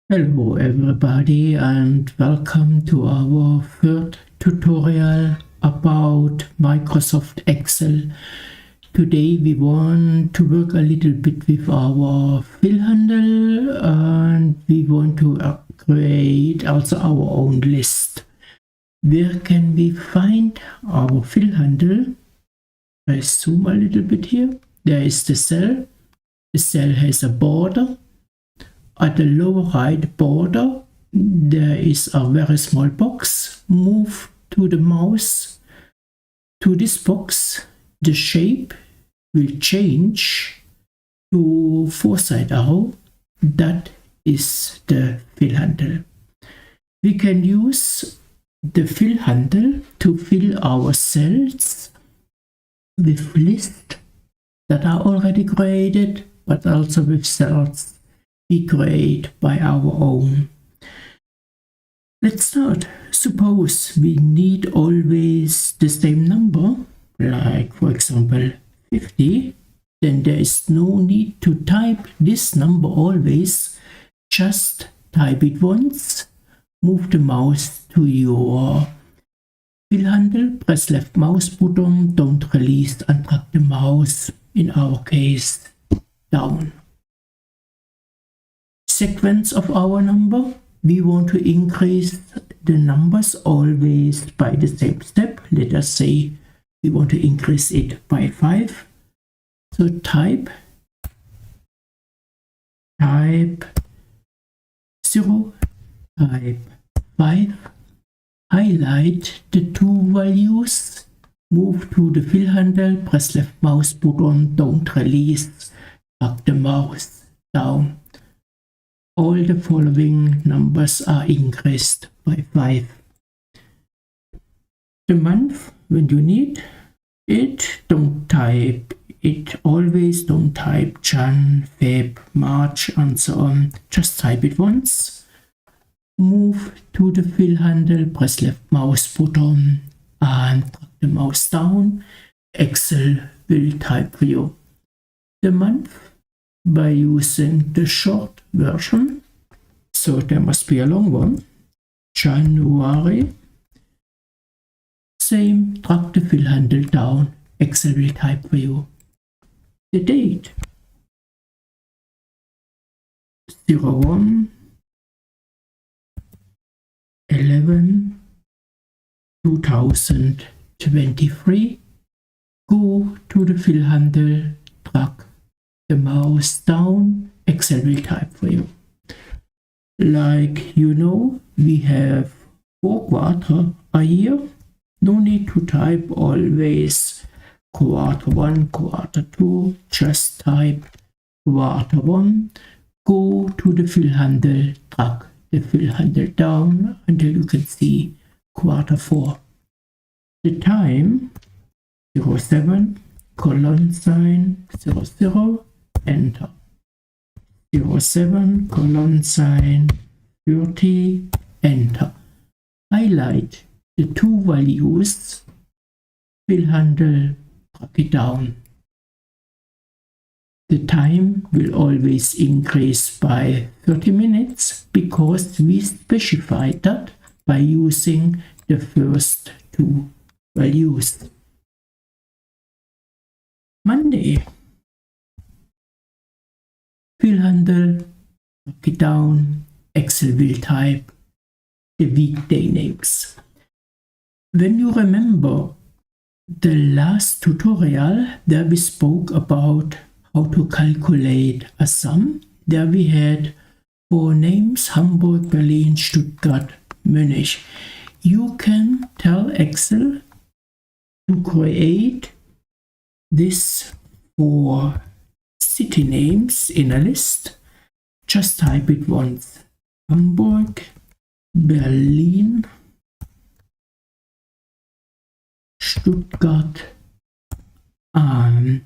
Hello everybody and welcome to our third tutorial about Microsoft Excel. Today we want to work a little bit with our Fillhandle and we want to create also our own list. Where can we find our Fillhandle? I zoom a little bit here. There is the cell. The cell has a border. At the lower right border, there is a very small box. Move to the mouse to this box. The shape will change to four-side arrow. That is the Fillhandle. We can use the Fillhandle to fill our cells with lists that are already created, but also with cells we create by our own. Let's start. Suppose we need always the same number, like for example 50, then there is no need to type this number always. Just type it once, move the mouse to your Fillhandle, press left mouse button, don't release and drag the mouse, in our case, down. Sequence of our number, we want to increase the numbers always by the same step. Let us say we want to increase it by 5. So type 0, type 5, highlight the two values, move to the Fillhandle, press left mouse button, don't release, drag the mouse down. All the following numbers are increased by 5. The month, when you need it, don't type it always, don't type Jan, Feb, March and so on. Just type it once. Move to the Fillhandle, press left mouse button and drag the mouse down. Excel will type for you the month by using the short version, so there must be a long one, January. Same, drag the Fillhandle down, Excel will type for you the date, 01/11/2023. Go to the Fillhandle, drag the mouse down, Excel will type for you. Like you know, we have 4 quarters a year. No need to type always quarter 1, quarter 2. Just type quarter 1. Go to the Fillhandle, drag the Fillhandle down until you can see quarter 4. The time 07, colon sign 00. Enter. 07, colon sign 30, enter. Highlight the two values, Fillhandle, drag it down. The time will always increase by 30 minutes because we specified that by using the first two values. Monday. Fillhandle, drag it down, Excel will type the weekday names. When you remember the last tutorial, there we spoke about how to calculate a sum. There we had 4 names, Hamburg, Berlin, Stuttgart, Munich. You can tell Excel to create this for city names in a list. Just type it once. Hamburg, Berlin, Stuttgart and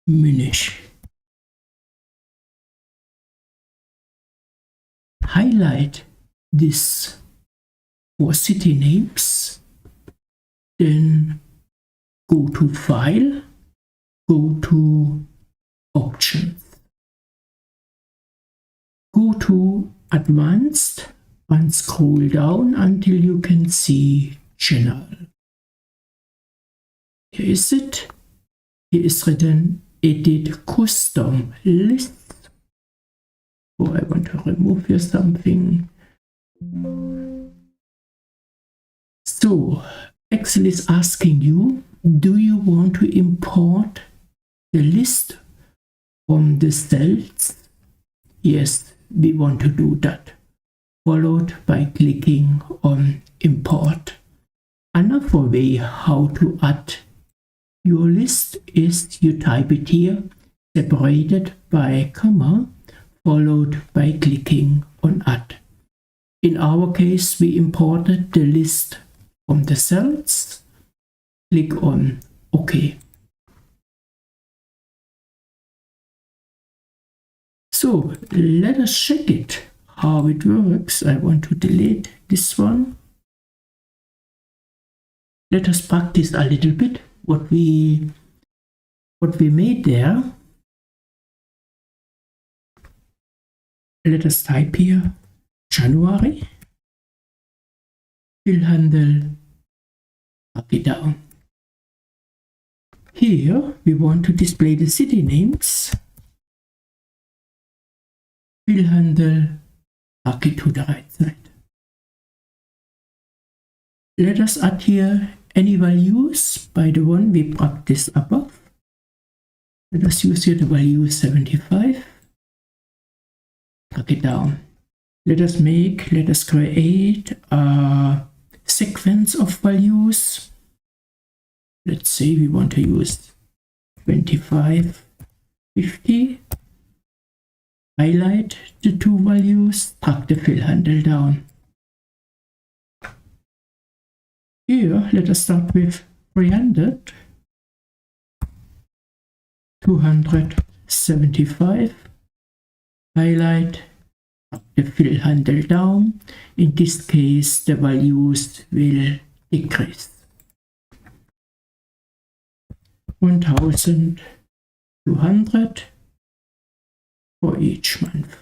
Munich. Highlight this for city names. Then go to File, go to Options. Go to advanced and scroll down until you can see general. Here is it. Here is written edit custom list. Oh, I want to remove here something. So Excel is asking you, do you want to import the list from the cells? Yes, we want to do that, followed by clicking on import. Another way how to add your list is you type it here, separated by a comma, followed by clicking on add. In our case, we imported the list from the cells. Click on OK. So let us check it, how it works. I want to delete this one. Let us practice a little bit what we made there. Let us type here January, Fillhandle, mark it down. Here we want to display the city names. Fillhandle, mark it to the right side. Let us add here any values by the one we practiced above. Let us use here the value 75. Mark it down. Let us create a sequence of values. Let's say we want to use 25, 50. Highlight the two values, drag the Fillhandle down. Here, let us start with 300, 275. Highlight, drag the Fillhandle down. In this case, the values will decrease. 1200 for each month.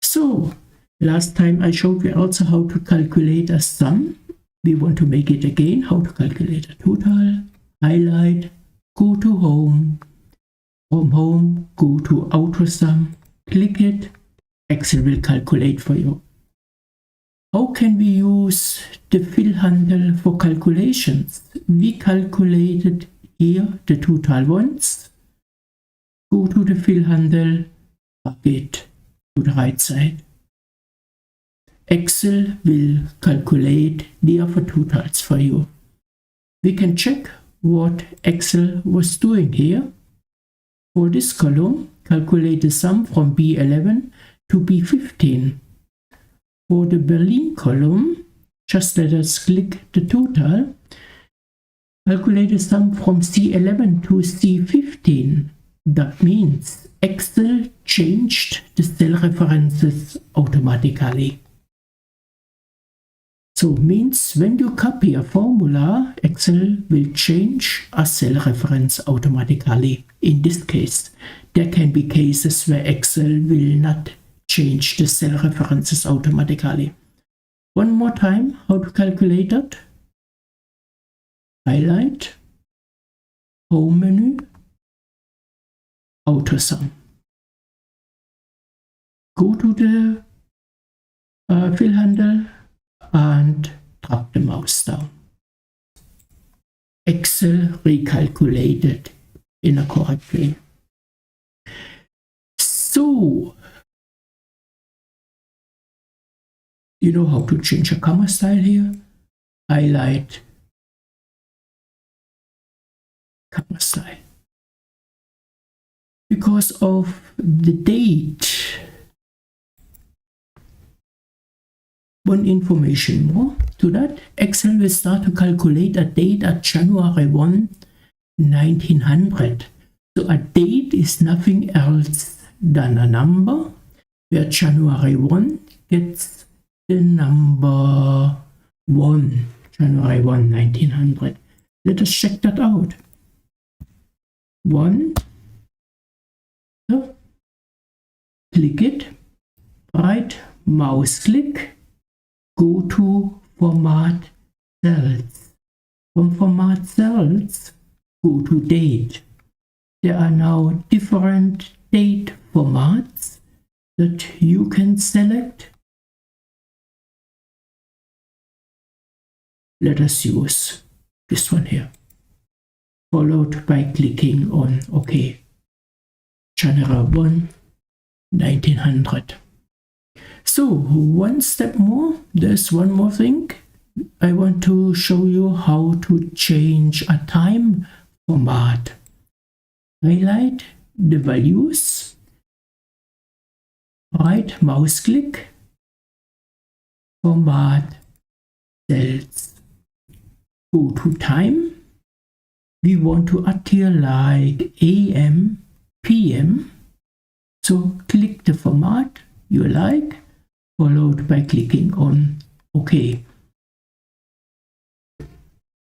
So last time I showed you also how to calculate a sum. We want to make it again, how to calculate a total. Highlight, go to home, from home go to auto sum, click it, Excel will calculate for you. How can we use the Fillhandle for calculations? We calculated here the total once. Go to the Fillhandle, drag it to the right side. Excel will calculate the other totals for you. We can check what Excel was doing here. For this column, calculate the sum from B11 to B15. For the Berlin column, just let us click the total. Calculate the sum from C11 to C15. That means Excel changed the cell references automatically. So means when you copy a formula, Excel will change a cell reference automatically. In this case, there can be cases where Excel will not change the cell references automatically. One more time, how to calculate that? Highlight, Home menu, Auto sum. Go to the Fillhandle and drag the mouse down. Excel recalculated in a correct way. So, you know how to change a comma style here. Highlight, comma style. Because of the date, one information more to that, Excel will start to calculate a date at January 1, 1900. So a date is nothing else than a number, where January 1 gets the number 1, January 1, 1900. Let us check that out. 1, so click it, Right mouse click, go to Format Cells. From Format Cells, go to Date. There are now different date formats that you can select. Let us use this one here, followed by clicking on OK. January 1, 1900. So one step more, there's one more thing. I want to show you how to change a time format. Highlight the values, right mouse click, Format Cells, go to time. We want to add here like AM, PM. So click the format you like, followed by clicking on OK.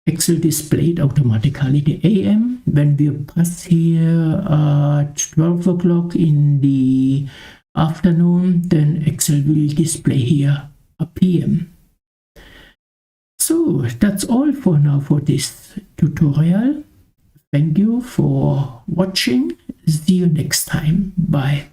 Excel displayed automatically the AM. When we press here at 12 o'clock in the afternoon, then Excel will display here a PM. So that's all for now for this tutorial. Thank you for watching. See you next time. Bye.